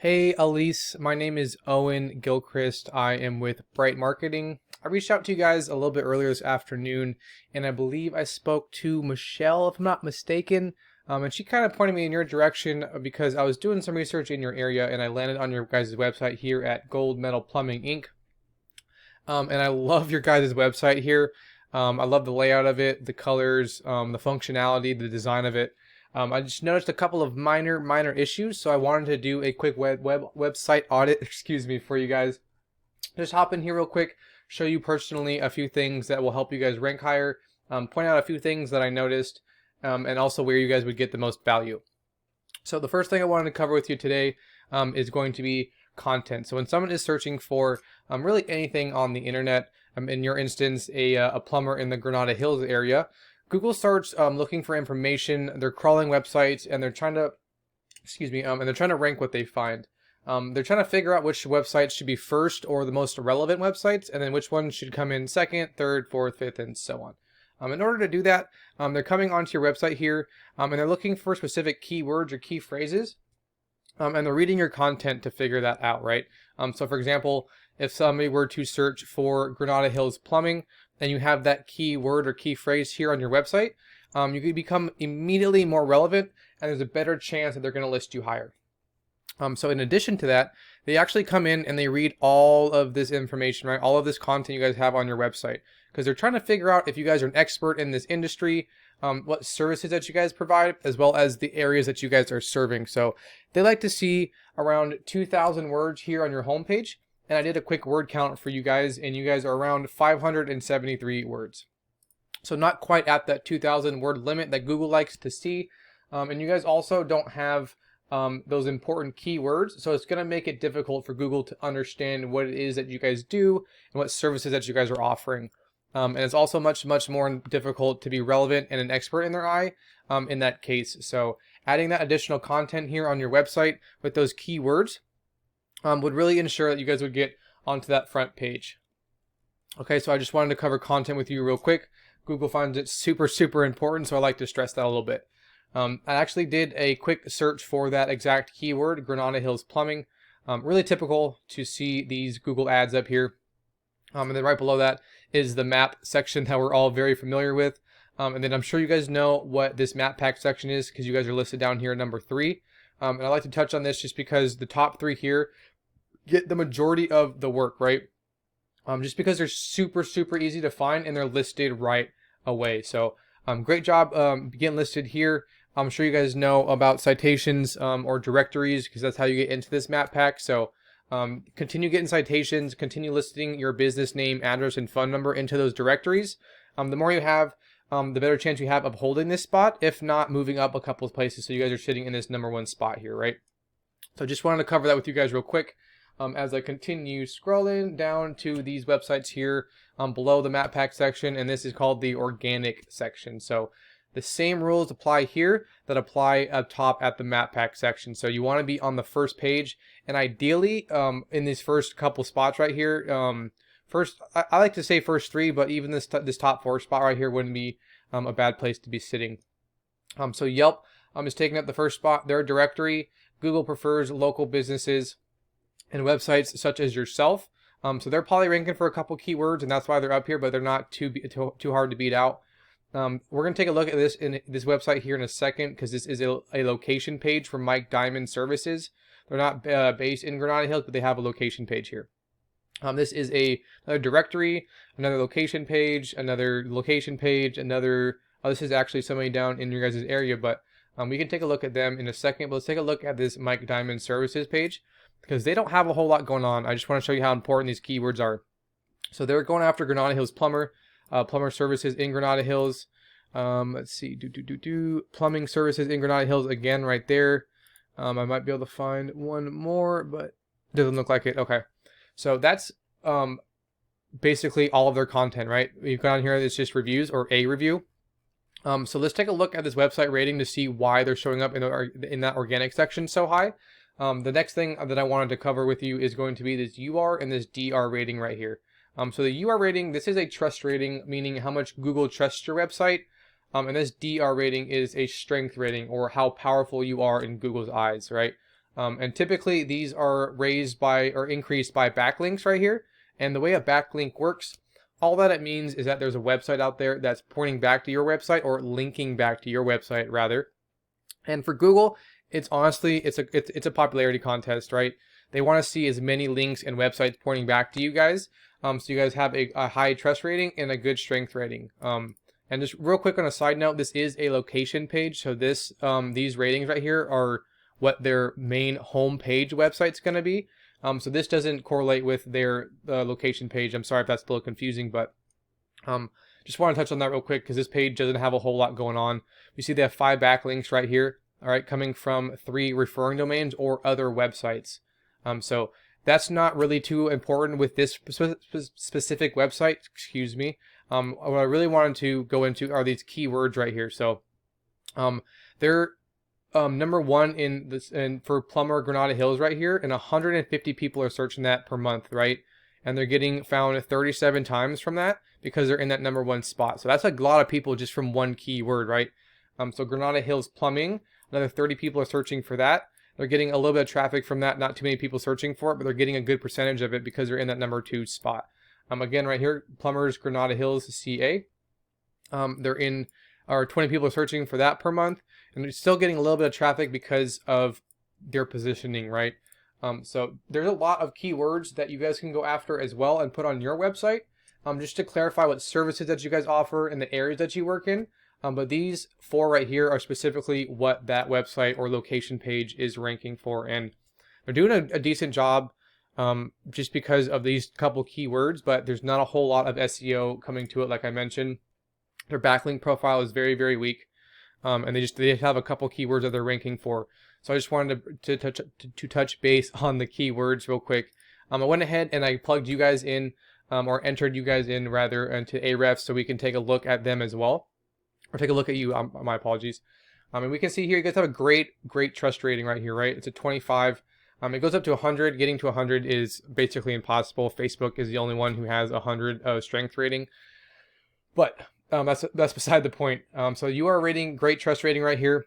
Hey Elise, my name is Owen Gilchrist. I am with Bright Marketing. I reached out to you guys a little bit earlier this afternoon, and I believe I spoke to Michelle, if I'm not mistaken. And she kind of pointed me in your direction because I was doing some research in your area, and I landed on your guys' website here at Gold Metal Plumbing Inc. And I love your guys' website here. I love the layout of it, the colors, the functionality, the design of it. I just noticed a couple of minor issues, so I wanted to do a quick website audit, excuse me, for you guys. Just hop in here real quick, show you personally a few things that will help you guys rank higher, point out a few things that I noticed, and also where you guys would get the most value. So the first thing I wanted to cover with you today is going to be content. So when someone is searching for really anything on the internet, in your instance, a plumber in the Granada Hills area, Google starts looking for information. They're crawling websites and they're trying to, and they're trying to rank what they find. They're trying to figure out which websites should be first or the most relevant websites, and then which ones should come in second, third, fourth, fifth, and so on. In order to do that, they're coming onto your website here, and they're looking for specific keywords or key phrases, and they're reading your content to figure that out, right? So for example, if somebody were to search for Granada Hills Plumbing, and you have that keyword or key phrase here on your website, you could become immediately more relevant, and there's a better chance that they're going to list you higher. So in addition to that, they actually come in and they read all of this information, right? All of this content you guys have on your website, because they're trying to figure out if you guys are an expert in this industry, what services that you guys provide, as well as the areas that you guys are serving. So they like to see around 2,000 words here on your homepage. And I did a quick word count for you guys, and you guys are around 573 words. So not quite at that 2,000 word limit that Google likes to see. And you guys also don't have those important keywords. So it's going to make it difficult for Google to understand what it is that you guys do and what services that you guys are offering. And it's also much more difficult to be relevant and an expert in their eye in that case. So adding that additional content here on your website with those keywords would really ensure that you guys would get onto that front page. Okay, so I just wanted to cover content with you real quick. Google finds it super important, so I like to stress that a little bit. I actually did a quick search for that exact keyword, Granada Hills Plumbing. Really typical to see these Google ads up here. And then right below that is the map section that we're all very familiar with. And then I'm sure you guys know what this map pack section is because you guys are listed down here at number 3. And I like to touch on this just because the top 3 here get the majority of the work, right? Just because they're super easy to find and they're listed right away. So great job getting listed here. I'm sure you guys know about citations or directories because that's how you get into this map pack. So continue getting citations, continue listing your business name, address, and phone number into those directories. The more you have, the better chance you have of holding this spot, if not moving up a couple of places. So you guys are sitting in this number 1 spot here, right? So just wanted to cover that with you guys real quick. As I continue scrolling down to these websites here below the map pack section, and this is called the organic section. So the same rules apply here that apply up top at the map pack section. So you want to be on the first page, and ideally in these first couple spots right here, I like to say first 3, but even this top 4 spot right here wouldn't be a bad place to be sitting. So Yelp is taking up the first spot. Their directory. Google prefers local businesses and websites such as yourself. So they're probably ranking for a couple keywords, and that's why they're up here, but they're not too hard to beat out. We're going to take a look at this in this website here in a second because this is a location page for Mike Diamond Services. They're not based in Granada Hills, but they have a location page here. This is another directory, another location page, another location page, another. This is actually somebody down in your guys' area, but we can take a look at them in a second. But let's take a look at this Mike Diamond Services page because they don't have a whole lot going on. I just want to show you how important these keywords are. So they're going after Granada Hills plumber services in Granada Hills. Let's see, plumbing services in Granada Hills again right there. I might be able to find one more, but it doesn't look like it. Okay. So that's basically all of their content, right? You've got on here, it's just reviews or a review. So let's take a look at this website rating to see why they're showing up in that organic section so high. The next thing that I wanted to cover with you is going to be this UR and this DR rating right here. So the UR rating, this is a trust rating, meaning how much Google trusts your website. And this DR rating is a strength rating or how powerful you are in Google's eyes, right? And typically these are raised by or increased by backlinks right here. And the way a backlink works, all that it means is that there's a website out there that's pointing back to your website, or linking back to your website rather. And for Google, it's honestly, it's a popularity contest, right? They want to see as many links and websites pointing back to you guys. So you guys have a high trust rating and a good strength rating. And just real quick on a side note, this is a location page. So this, these ratings right here are what their main home page website's going to be. So this doesn't correlate with their location page. I'm sorry if that's a little confusing, but just want to touch on that real quick because this page doesn't have a whole lot going on. You see they have 5 backlinks right here, all right, coming from 3 referring domains or other websites. So that's not really too important with this specific website, excuse me. What I really wanted to go into are these keywords right here. So they're number 1 in this, and for plumber Granada Hills right here, and 150 people are searching that per month, right? And they're getting found 37 times from that because they're in that number 1 spot. So that's a lot of people just from one keyword, right? So Granada Hills plumbing, another 30 people are searching for that. They're getting a little bit of traffic from that, not too many people searching for it, but they're getting a good percentage of it because they're in that number 2 spot. Again, right here, plumbers Granada Hills CA. They're in, or 20 people are searching for that per month, and they're still getting a little bit of traffic because of their positioning, right? So there's a lot of keywords that you guys can go after as well and put on your website. Just to clarify what services that you guys offer in the areas that you work in. But these 4 right here are specifically what that website or location page is ranking for, and they're doing a decent job just because of these couple keywords, but there's not a whole lot of SEO coming to it. Like I mentioned, their backlink profile is very, very weak, and they have a couple keywords that they're ranking for. So I just wanted to touch base on the keywords real quick. I went ahead and I plugged you guys in, or entered you guys in rather, into Ahrefs so we can take a look at them as well. Or take a look at you, my apologies. And we can see here you guys have a great trust rating right here, right? It's a 25. It goes up to 100. Getting to 100 is basically impossible. Facebook is the only one who has 100 strength rating. But that's beside the point. So you are rating great trust rating right here.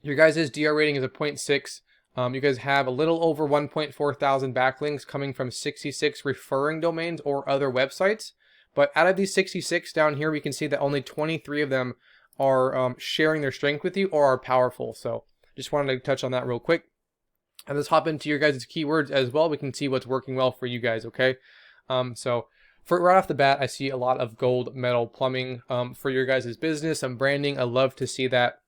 Your guys' DR rating is a 0.6. You guys have a little over 1.4 thousand backlinks coming from 66 referring domains or other websites. But out of these 66 down here, we can see that only 23 of them are sharing their strength with you or are powerful. So just wanted to touch on that real quick. And let's hop into your guys' keywords as well. We can see what's working well for you guys, okay? So for right off the bat, I see a lot of gold medal plumbing for your guys' business and branding. I love to see that.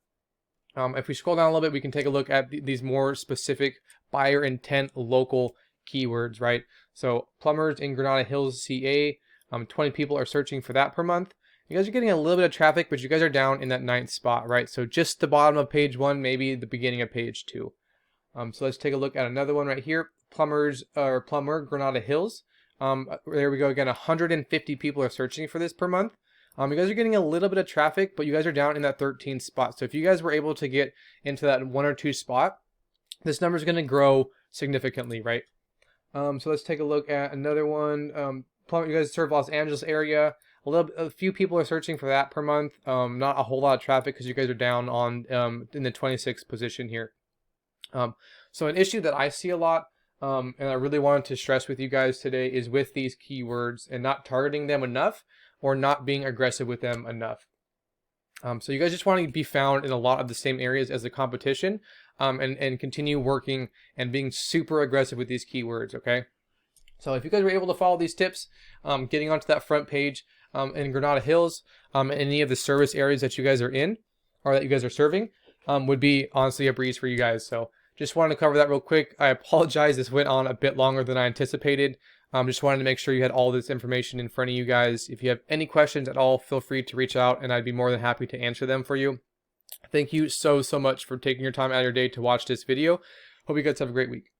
If we scroll down a little bit, we can take a look at these more specific buyer intent local keywords, right? So plumbers in Granada Hills, CA. 20 people are searching for that per month. You guys are getting a little bit of traffic, but you guys are down in that 9th spot, right? So just the bottom of page 1, maybe the beginning of page 2. So let's take a look at another one right here. Plumber Granada Hills. There we go again. 150 people are searching for this per month. You guys are getting a little bit of traffic, but you guys are down in that 13th spot. So if you guys were able to get into that 1 or 2 spot, this number is going to grow significantly, right? So let's take a look at another one. You guys serve Los Angeles area. A few people are searching for that per month. Not a whole lot of traffic because you guys are down on in the 26th position here. So an issue that I see a lot, and I really wanted to stress with you guys today, is with these keywords and not targeting them enough or not being aggressive with them enough. So you guys just want to be found in a lot of the same areas as the competition, and continue working and being super aggressive with these keywords, okay? So if you guys were able to follow these tips, getting onto that front page in Granada Hills, any of the service areas that you guys are in or that you guys are serving, would be honestly a breeze for you guys. So just wanted to cover that real quick. I apologize, this went on a bit longer than I anticipated. Just wanted to make sure you had all this information in front of you guys. If you have any questions at all, feel free to reach out and I'd be more than happy to answer them for you. Thank you so much for taking your time out of your day to watch this video. Hope you guys have a great week.